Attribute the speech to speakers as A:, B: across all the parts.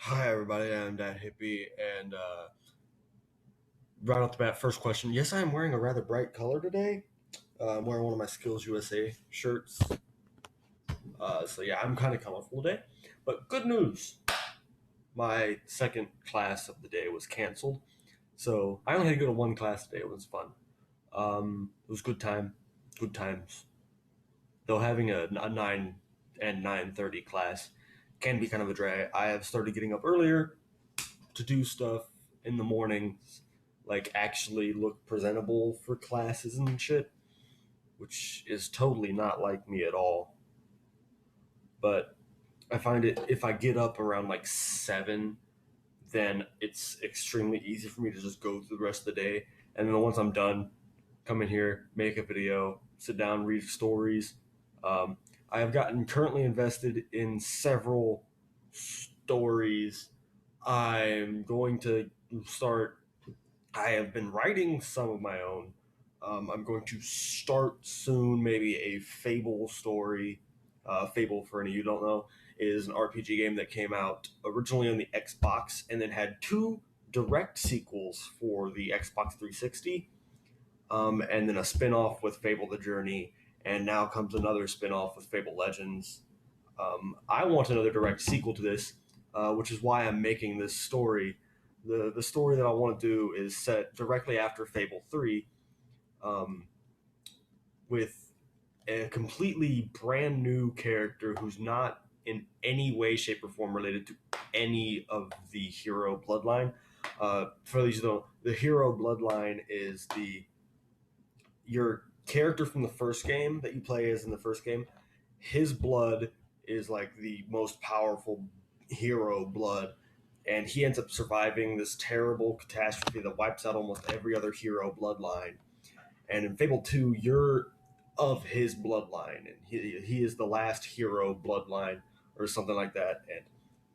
A: Hi, everybody. I'm DatHyppie, and right off the bat, first question. Yes, I am wearing a rather bright color today. I'm wearing one of my Skills USA shirts. So yeah, I'm kind of colorful today. But good news, my second class of the day was canceled, so I only had to go to one class today. It was fun. It was good times. Though having a 9 and 9:30 class can be kind of a drag. I have started getting up earlier to do stuff in the mornings, like actually look presentable for classes and shit, which is totally not like me at all. But I find it if I get up around like 7, then it's extremely easy for me to just go through the rest of the day. And then once I'm done, come in here, make a video, sit down, read stories. Um, I have gotten currently invested in several stories. I'm going to start I have been writing some of my own. I'm going to start soon, maybe a Fable story. Fable, for any of you who don't know, is an RPG game that came out originally on the Xbox and then had two direct sequels for the Xbox 360, and then a spin off with Fable the Journey, and now comes another spin off with Fable Legends. I want another direct sequel to this, which is why I'm making this story. The story that I want to do is set directly after Fable 3, um, with a completely brand new character who's not in any way, shape, or form related to any of the hero bloodline. For these who don't know, the hero bloodline is the your character from the first game that you play as in the first game. His blood is like the most powerful hero blood, and he ends up surviving this terrible catastrophe that wipes out almost every other hero bloodline. And in Fable 2, you're of his bloodline, and he is the last hero bloodline or something like that. And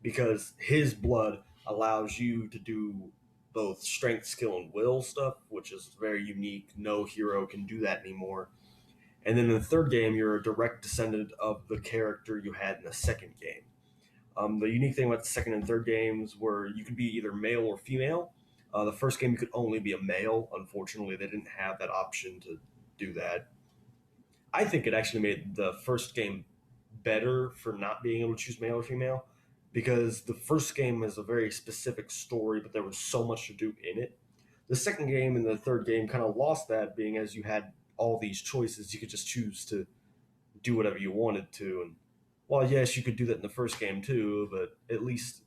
A: because his blood allows you to do both strength, skill, and will stuff, which is very unique. No hero can do that anymore. And then in the third game, you're a direct descendant of the character you had in the second game. The unique thing about the second and third games were you could be either male or female. The first game you could only be a male. Unfortunately, they didn't have that option to do that. I think it actually made the first game better for not being able to choose male or female because the first game is a very specific story, but there was so much to do in it. The second game and the third game kind of lost that, being as you had all these choices, you could just choose to do whatever you wanted to. And while yes, you could do that in the first game too, but at least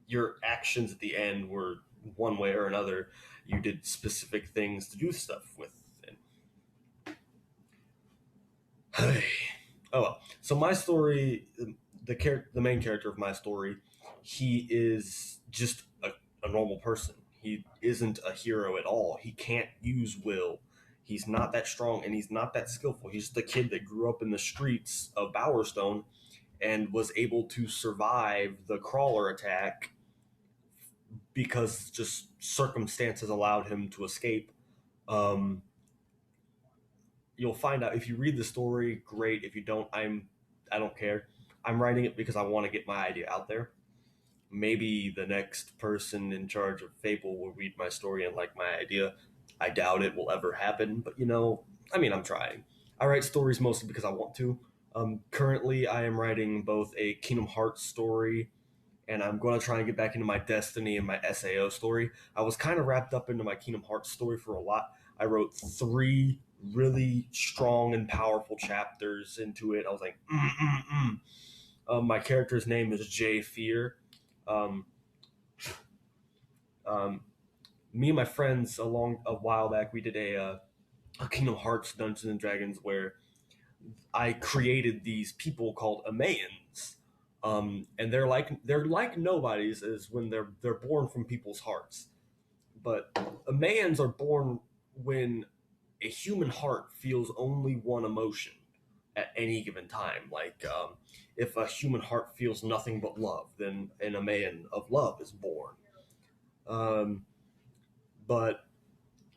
A: your actions at the end were one way or another. You did specific things to do stuff with. And hey, oh well. So my story, the main character of my story, he is just a normal person. He isn't a hero at all. He can't use will. He's not that strong and he's not that skillful. He's just a kid that grew up in the streets of Bowerstone and was able to survive the crawler attack because just circumstances allowed him to escape. Um, you'll find out if you read the story, great. If you don't, I don't care. I'm writing it because I want to get my idea out there. Maybe the next person in charge of Fable will read my story and like my idea. I doubt it will ever happen, but I mean, I'm trying. I write stories mostly because I want to. Currently, I am writing both a Kingdom Hearts story and I'm going to try and get back into my Destiny and my SAO story. I was kind of wrapped up into my Kingdom Hearts story for a lot. I wrote three really strong and powerful chapters into it. I was like, my character's name is Jay Fear. Um, um, Me and my friends, along a while back, we did a Kingdom Hearts Dungeons and Dragons where I created these people called Amayans, and they're like nobodies, is when they're born from people's hearts. But Amayans are born when a human heart feels only one emotion at any given time. Like if a human heart feels nothing but love, then an Amayan of love is born. Um, but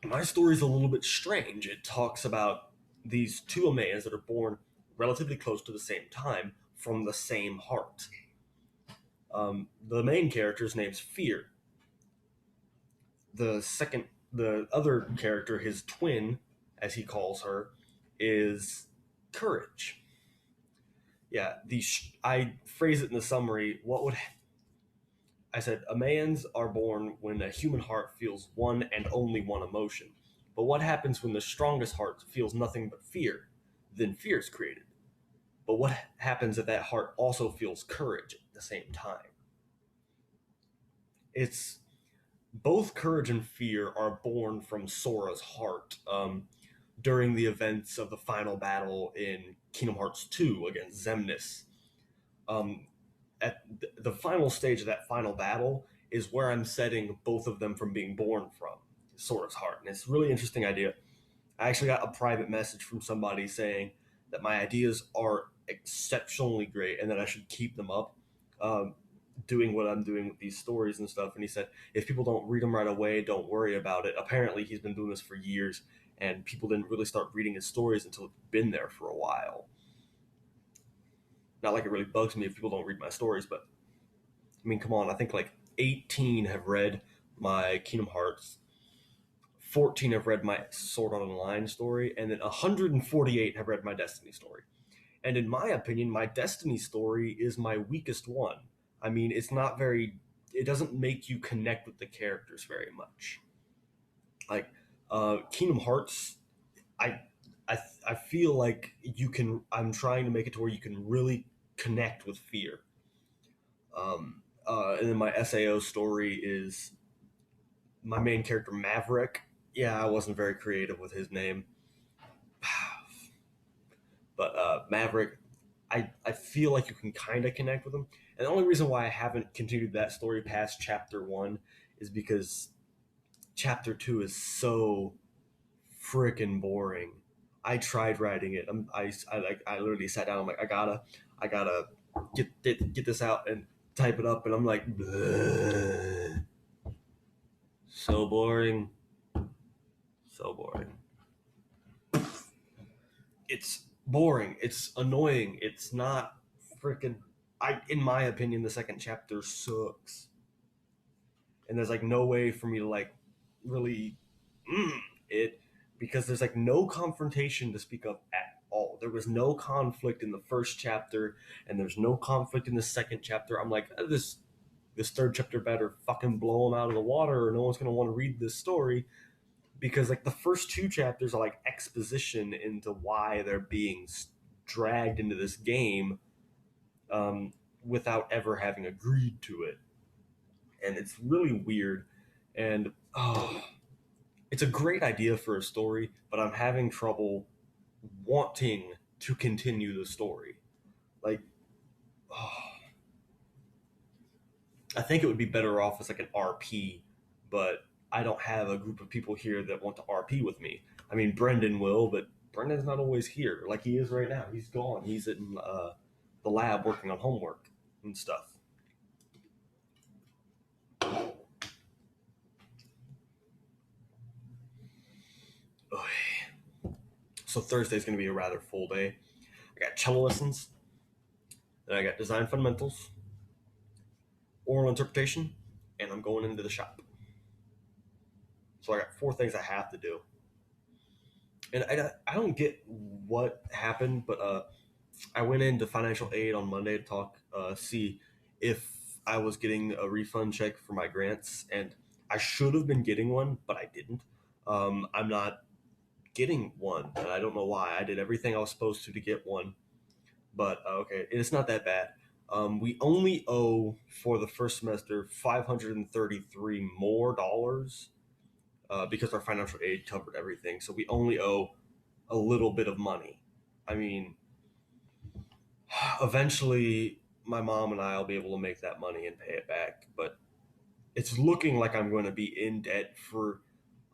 A: my story is a little bit strange. It talks about these two Amayans that are born relatively close to the same time from the same heart. The main character's name's Fear. The other character, his twin, as he calls her, is Courage. Yeah, I phrase it in the summary. What would I said? Amans are born when a human heart feels one and only one emotion. But what happens when the strongest heart feels nothing but fear? Then fear is created. But what happens if that heart also feels courage at the same time? It's both courage and fear are born from Sora's heart during the events of the final battle in Kingdom Hearts 2 against Xemnas. Um, at the final stage of that final battle is where I'm setting both of them from being born from Sora's heart. And it's a really interesting idea. I actually got a private message from somebody saying that my ideas are exceptionally great and that I should keep them up. Doing what I'm doing with these stories and stuff. And he said, if people don't read them right away, don't worry about it. Apparently, he's been doing this for years, and people didn't really start reading his stories until it's been there for a while. Not like it really bugs me if people don't read my stories, but I mean, come on. I think like 18 have read my Kingdom Hearts, 14 have read my Sword Art Online story, and then 148 have read my Destiny story. And in my opinion, my Destiny story is my weakest one. I mean, it's not very. It doesn't make you connect with the characters very much. Like Kingdom Hearts, I, I feel like you can. I'm trying to make it to where you can really connect with fear. And then my SAO story is my main character Maverick. Yeah, I wasn't very creative with his name, but Maverick, I feel like you can kind of connect with him. And the only reason why I haven't continued that story past chapter 1 is because chapter 2 is so freaking boring. I tried writing it. I literally sat down. I'm like, I gotta get this out and type it up. And I'm like, bleh. So boring, so boring. It's boring. It's annoying. It's not freaking. In my opinion, the second chapter sucks, and there's like no way for me to like really it because there's like no confrontation to speak of at all. There was no conflict in the first chapter, and there's no conflict in the second chapter. I'm like, this third chapter better fucking blow them out of the water, or no one's gonna want to read this story because like the first two chapters are like exposition into why they're being dragged into this game um, without ever having agreed to it, and it's really weird. And it's a great idea for a story, but I'm having trouble wanting to continue the story. Like, oh, I think it would be better off as like an RP, but I don't have a group of people here that want to RP with me. I mean, Brendan will, but Brendan's not always here. Like he is right now. He's gone. He's in the lab working on homework and stuff. So Thursday's going to be a rather full day. I got cello lessons, then I got design fundamentals, oral interpretation, and I'm going into the shop. So I got 4 things I have to do. And I don't get what happened, but I went into financial aid on Monday to talk, see if I was getting a refund check for my grants, and I should have been getting one, but I didn't. I'm not getting one, and I don't know why. I did everything I was supposed to get one, but okay, it's not that bad. We only owe for the first semester $533 more because our financial aid covered everything. So we only owe a little bit of money. I mean, eventually my mom and I will be able to make that money and pay it back, but it's looking like I'm going to be in debt for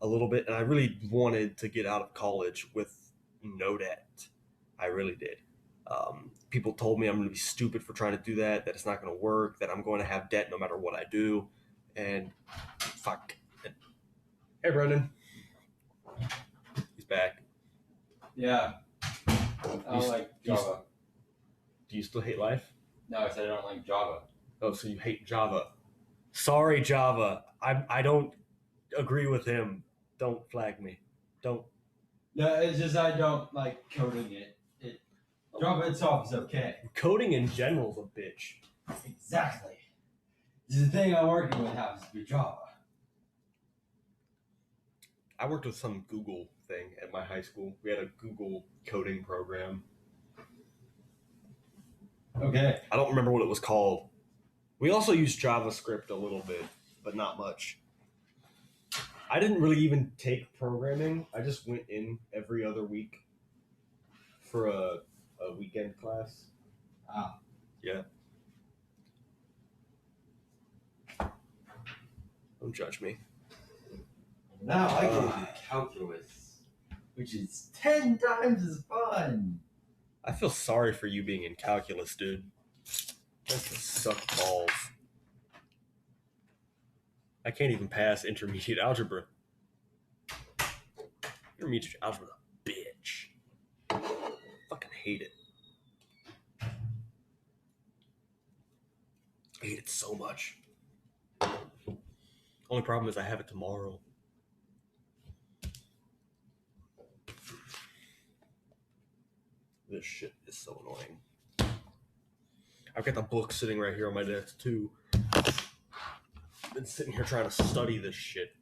A: a little bit. And I really wanted to get out of college with no debt. I really did. People told me I'm going to be stupid for trying to do that, that it's not going to work, that I'm going to have debt no matter what I do. And fuck. Hey, Brendan. He's back.
B: Yeah. I don't like Java.
A: Do you still hate life?
B: No, I said I don't like Java.
A: Oh, so you hate Java. Sorry, Java. I don't agree with him. Don't flag me. Don't.
B: No, it's just I don't like coding it. Java itself is okay.
A: Coding in general is a bitch.
B: Exactly. The thing I'm working with happens to be Java.
A: I worked with some Google thing at my high school. We had a Google coding program.
B: Okay.
A: I don't remember what it was called. We also used JavaScript a little bit, but not much. I didn't really even take programming. I just went in every other week for a weekend class.
B: Ah.
A: Yeah. Don't judge me.
B: Now I go to calculus, which is 10 times as fun.
A: I feel sorry for you being in calculus, dude. That's suck balls. I can't even pass intermediate algebra. Intermediate algebra, bitch. Fucking hate it. I hate it so much. Only problem is I have it tomorrow. This shit is so annoying. I've got the book sitting right here on my desk too. I've been sitting here trying to study this shit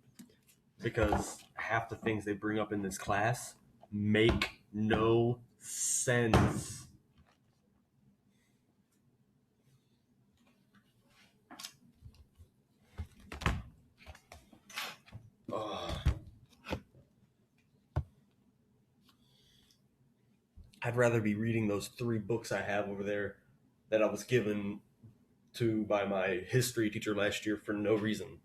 A: because half the things they bring up in this class make no sense. I'd rather be reading those 3 books I have over there that I was given to by my history teacher last year for no reason.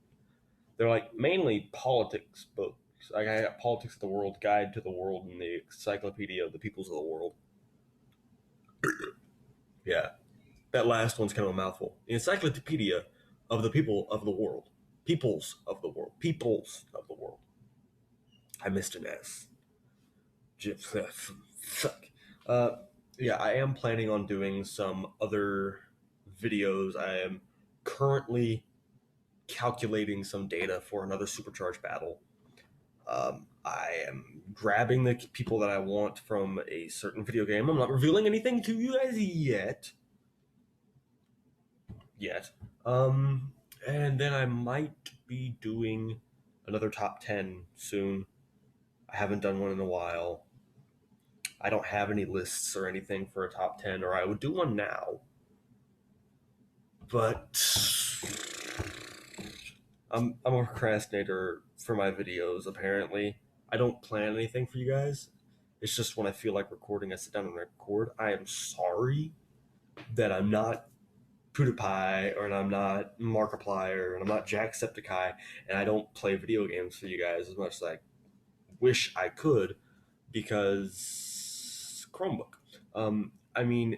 A: They're like mainly politics books. Like I got Politics of the World, Guide to the World, and the Encyclopedia of the Peoples of the World. Yeah, that last one's kind of a mouthful. The Encyclopedia of the People of the World. Peoples of the World. Peoples of the World. I missed an S. Fuck. Yeah, I am planning on doing some other videos. I am currently calculating some data for another supercharged battle. I am grabbing the people that I want from a certain video game. I'm not revealing anything to you guys yet. And then I might be doing another top 10 soon. I haven't done one in a while. I don't have any lists or anything for a top 10, or I would do one now. But I'm a procrastinator for my videos, apparently. I don't plan anything for you guys. It's just when I feel like recording, I sit down and record. I am sorry that I'm not PewDiePie, or I'm not Markiplier, and I'm not Jacksepticeye, and I don't play video games for you guys as much as I wish I could, because Chromebook. I mean,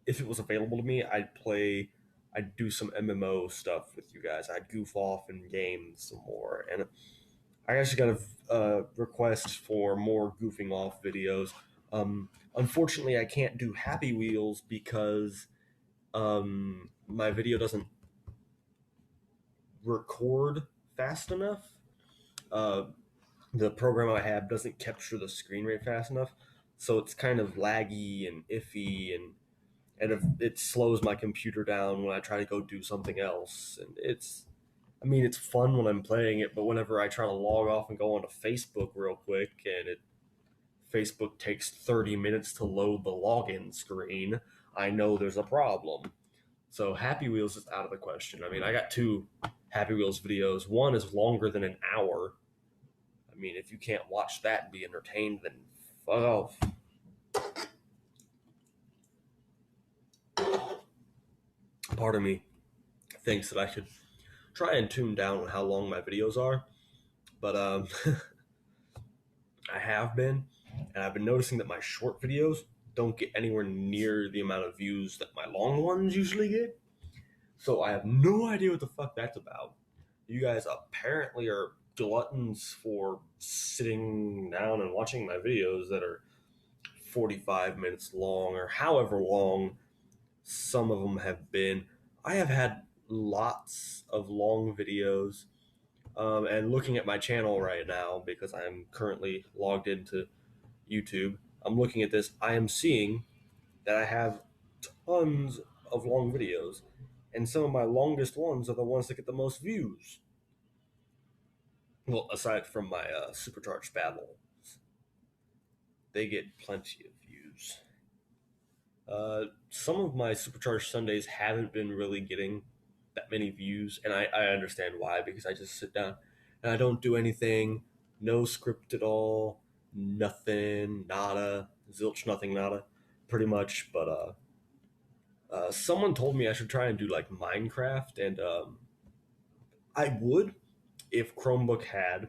A: if it was available to me, I'd do some MMO stuff with you guys. I'd goof off in games some more. And I actually got a request for more goofing off videos. Unfortunately, I can't do Happy Wheels because my video doesn't record fast enough. The program I have doesn't capture the screen rate fast enough. So it's kind of laggy and iffy, and if it slows my computer down when I try to go do something else. And it's fun when I'm playing it, but whenever I try to log off and go onto Facebook real quick, and Facebook takes 30 minutes to load the login screen, I know there's a problem. So Happy Wheels is out of the question. I mean, I got 2 Happy Wheels videos. One is longer than an hour. I mean, if you can't watch that and be entertained, then fuck off. Part of me thinks that I should try and tune down how long my videos are, but I have been, and I've been noticing that my short videos don't get anywhere near the amount of views that my long ones usually get. So I have no idea what the fuck that's about. You guys apparently are gluttons for sitting down and watching my videos that are 45 minutes long, or however long some of them have been. I have had lots of long videos, and looking at my channel right now because I'm currently logged into YouTube. I'm looking at this. I am seeing that I have tons of long videos, and some of my longest ones are the ones that get the most views. Well, aside from my supercharged battle, they get plenty of views. Some of my supercharged Sundays haven't been really getting that many views, and I understand why, because I just sit down and I don't do anything, no script at all, nothing, nada, zilch, nothing, nada, pretty much. But someone told me I should try and do like Minecraft, and I would if Chromebook had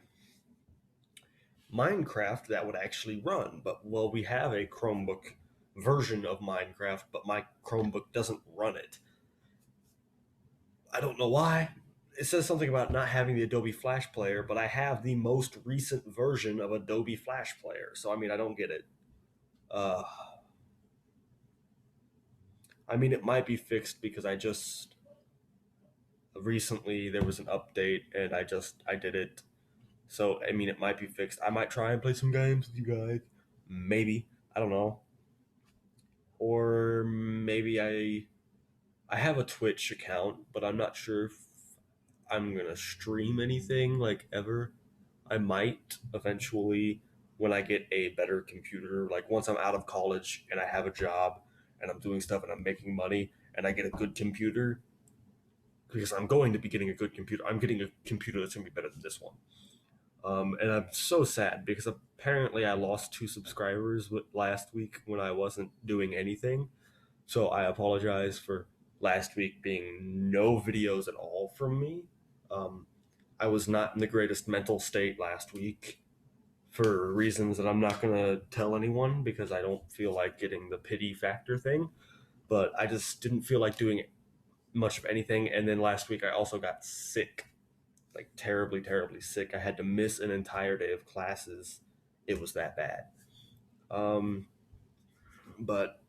A: Minecraft that would actually run. But well, we have a Chromebook version of Minecraft, but my Chromebook doesn't run it. I don't know why. It says something about not having the Adobe Flash Player, but I have the most recent version of Adobe Flash Player. So I mean, I don't get it. Uh, I mean, it might be fixed because I just recently there was an update and I did it. So I mean, it might be fixed. I might try and play some games with you guys. Maybe, I don't know. Or maybe I have a Twitch account, but I'm not sure if I'm gonna stream anything like ever. I might eventually when I get a better computer, like once I'm out of college and I have a job and I'm doing stuff and I'm making money and I get a good computer, because I'm going to be getting a good computer. I'm getting a computer that's gonna be better than this one. And I'm so sad because apparently I lost 2 subscribers last week when I wasn't doing anything. So I apologize for last week being no videos at all from me. Um, I was not in the greatest mental state last week for reasons that I'm not going to tell anyone because I don't feel like getting the pity factor thing. But I just didn't feel like doing much of anything. And then last week I also got sick, like terribly, terribly sick. I had to miss an entire day of classes. It was that bad. Um, but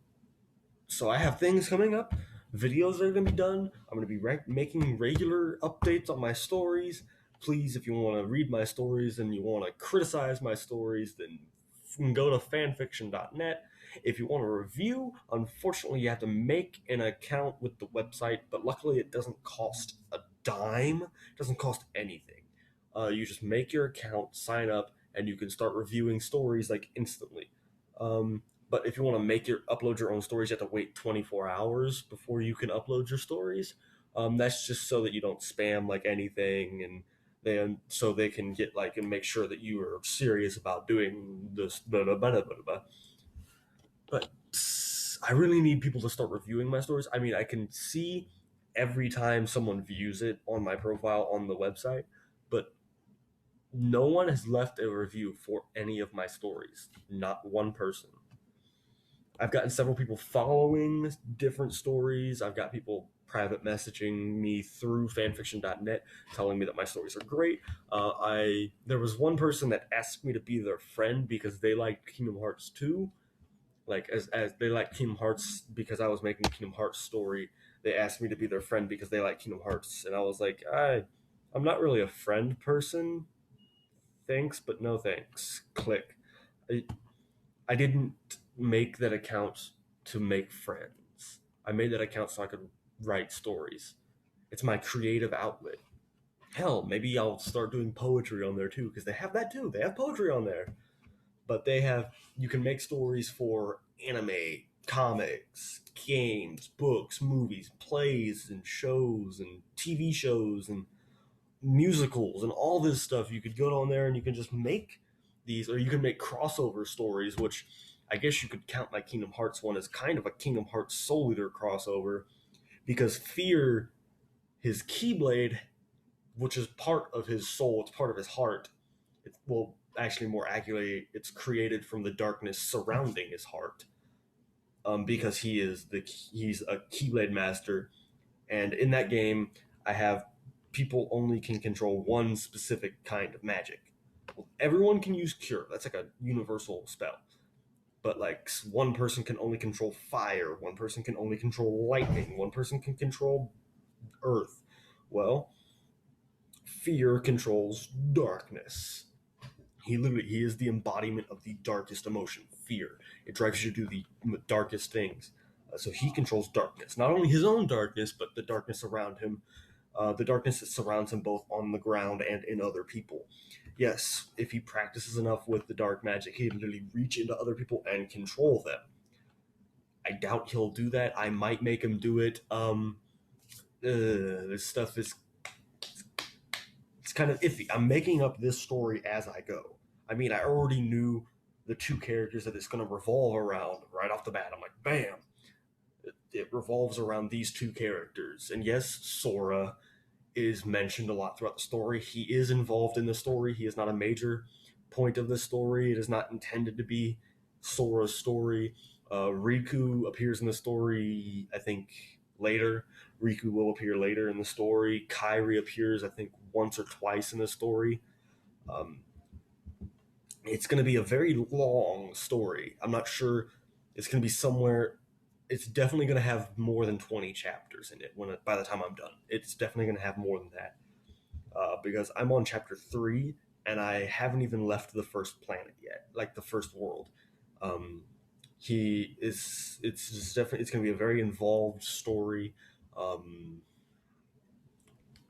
A: so I have things coming up. Videos are going to be done. I'm going to be making regular updates on my stories. Please, if you want to read my stories and you want to criticize my stories, then you can go to fanfiction.net. If you want a review, unfortunately, you have to make an account with the website, but luckily, it doesn't cost a dime. It doesn't cost anything. You just make your account, sign up, and you can start reviewing stories like instantly. But if you want to upload your own stories, you have to wait 24 hours before you can upload your stories. That's just so that you don't spam like anything, and then so they can get like and make sure that you are serious about doing this. Blah, blah, blah, blah, blah. But I really need people to start reviewing my stories. I mean, I can see every time someone views it on my profile on the website, but no one has left a review for any of my stories. Not one person. I've gotten several people following different stories. I've got people private messaging me through fanfiction.net telling me that my stories are great. There was one person that asked me to be their friend because they liked Kingdom Hearts 2. Like as they like Kingdom Hearts because I was making a Kingdom Hearts story. They asked me to be their friend because they like Kingdom Hearts, and I was like, I'm not really a friend person. Thanks, but no thanks. Click. I, I didn't make that account to make friends. I made that account so I could write stories. It's my creative outlet. Hell, maybe I'll start doing poetry on there too, because they have that too. They have poetry on there. But you can make stories for anime, comics, games, books, movies, plays, and shows, and TV shows, and musicals and all this stuff. You could go on there and you can just make these, or you can make crossover stories, which I guess you could count my Kingdom Hearts one as kind of a Kingdom Hearts Soul Eater crossover, because Fear, his Keyblade, which is part of his soul, it's part of his heart. Well, actually, more accurately, it's created from the darkness surrounding his heart. Because he's a Keyblade master, and in that game, I have people only can control one specific kind of magic. Well, everyone can use Cure. That's like a universal spell. But like one person can only control fire, one person can only control lightning, one person can control earth. Well, fear controls darkness. He is the embodiment of the darkest emotion, fear. It drives you to do the darkest things. So he controls darkness, not only his own darkness, but the darkness around him, the darkness that surrounds him both on the ground and in other people. Yes, if he practices enough with the dark magic, he can literally reach into other people and control them. I doubt he'll do that. I might make him do it. This stuff is, it's kind of iffy. I'm making up this story as I go. I mean, I already knew the two characters that it's going to revolve around right off the bat. I'm like, bam, it revolves around these two characters. And yes, Sora is mentioned a lot throughout the story. He is involved in the story. He is not a major point of the story. It is not intended to be Sora's story. Riku appears in the story, I think, later. Riku will appear later in the story. Kairi appears, I think, once or twice in the story. Um, it's going to be a very long story. I'm not sure. It's going to be somewhere. It's definitely going to have more than 20 chapters in it by the time I'm done. It's definitely going to have more than that, because I'm on chapter 3 and I haven't even left the first planet yet, like the first world. He is. It's just definitely. It's going to be a very involved story. I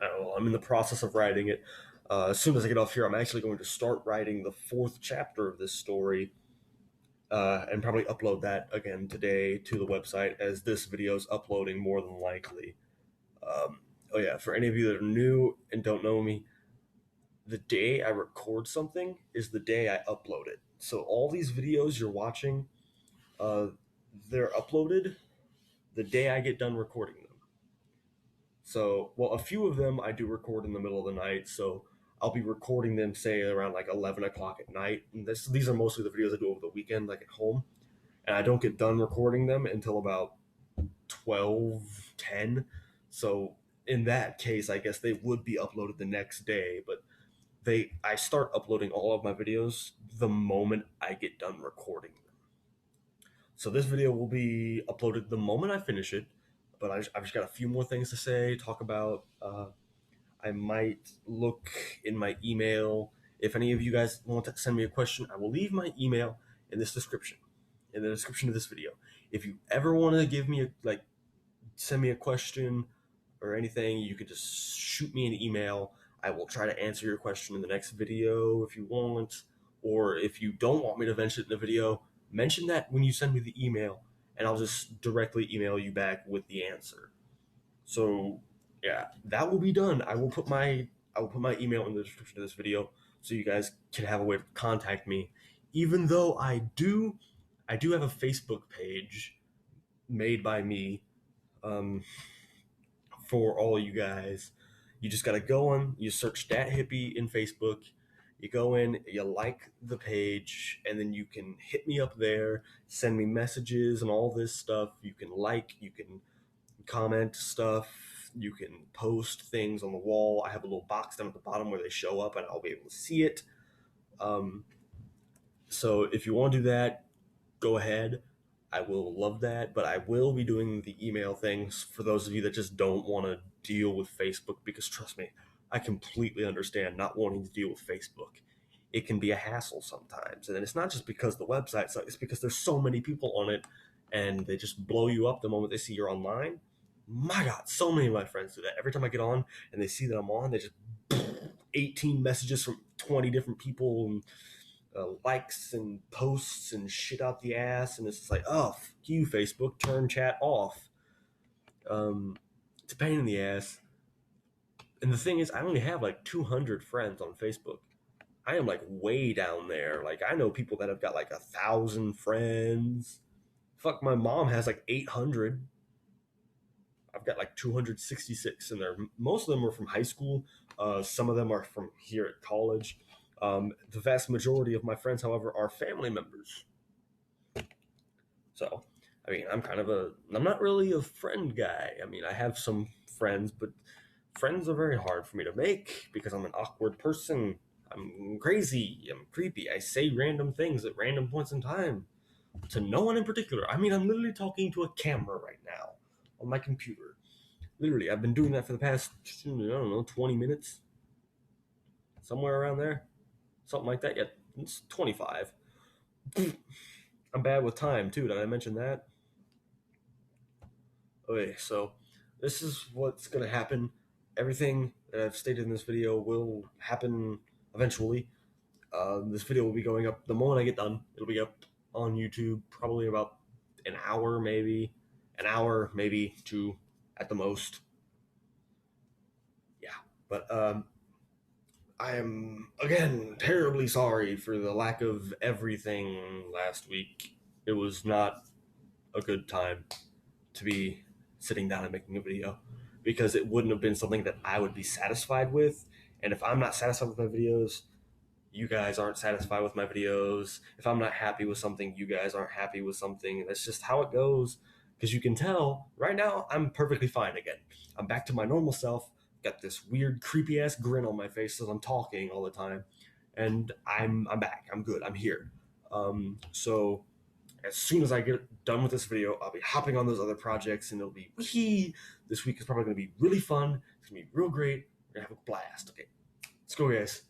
A: don't know, I'm in the process of writing it. As soon as I get off here, I'm actually going to start writing the 4th chapter of this story, and probably upload that again today to the website, as this video is uploading more than likely. Oh yeah, for any of you that are new and don't know me, the day I record something is the day I upload it. So all these videos you're watching, they're uploaded the day I get done recording them. So, well, a few of them I do record in the middle of the night, so I'll be recording them, say, around like 11 o'clock at night. And these are mostly the videos I do over the weekend, like at home. And I don't get done recording them until about 12:10. So, in that case, I guess they would be uploaded the next day. But I start uploading all of my videos the moment I get done recording them. So, this video will be uploaded the moment I finish it. But I've just got a few more things to say, talk about. I might look in my email. If any of you guys want to send me a question, I will leave my email in this description, in the description of this video. If you ever want to give me send me a question or anything, you could just shoot me an email. I will try to answer your question in the next video if you want. Or if you don't want me to mention it in the video, mention that when you send me the email, and I'll just directly email you back with the answer. So yeah, that will be done. I will put my email in the description of this video so you guys can have a way to contact me. Even though I do have a Facebook page made by me, for all you guys. You just gotta go on, you search DatHyppie in Facebook, you go in, you like the page, and then you can hit me up there, send me messages and all this stuff. You can you can comment stuff, you can post things on the wall. I have a little box down at the bottom where they show up and I'll be able to see it. So if you want to do that, go ahead. I will love that, but I will be doing the email things for those of you that just don't want to deal with Facebook, because trust me, I completely understand not wanting to deal with Facebook. It can be a hassle sometimes, and it's not just because the website sucks, it's because there's so many people on it and they just blow you up the moment they see you're online. My God, so many of my friends do that. Every time I get on and they see that I'm on, they just 18 messages from 20 different people, and likes and posts and shit out the ass, and it's just like, oh, fuck you, Facebook, turn chat off. It's a pain in the ass. And the thing is, I only have like 200 friends on Facebook. I am like way down there. Like, I know people that have got like 1,000 friends. Fuck, my mom has like 800. I've got like 266 in there. Most of them are from high school. Some of them are from here at college. The vast majority of my friends, however, are family members. So, I mean, I'm not really a friend guy. I mean, I have some friends, but friends are very hard for me to make because I'm an awkward person. I'm crazy. I'm creepy. I say random things at random points in time to no one in particular. I mean, I'm literally talking to a camera right now on my computer. Literally, I've been doing that for the past, I don't know, 20 minutes, somewhere around there, something like that. Yeah, it's 25. I'm bad with time too. Did I mention that? Okay, so this is what's gonna happen. Everything that I've stated in this video will happen eventually. This video will be going up the moment I get done. It'll be up on YouTube probably about an hour, maybe two at the most. Yeah, but I am again terribly sorry for the lack of everything last week. It was not a good time to be sitting down and making a video because it wouldn't have been something that I would be satisfied with. And if I'm not satisfied with my videos, you guys aren't satisfied with my videos. If I'm not happy with something, you guys aren't happy with something. That's just how it goes. Because you can tell right now, I'm perfectly fine again. I'm back to my normal self. Got this weird, creepy ass grin on my face as I'm talking all the time, and I'm back. I'm good. I'm here. So as soon as I get done with this video, I'll be hopping on those other projects, and it'll be wee. This week is probably going to be really fun. It's going to be real great. We're going to have a blast. Okay, let's go, guys.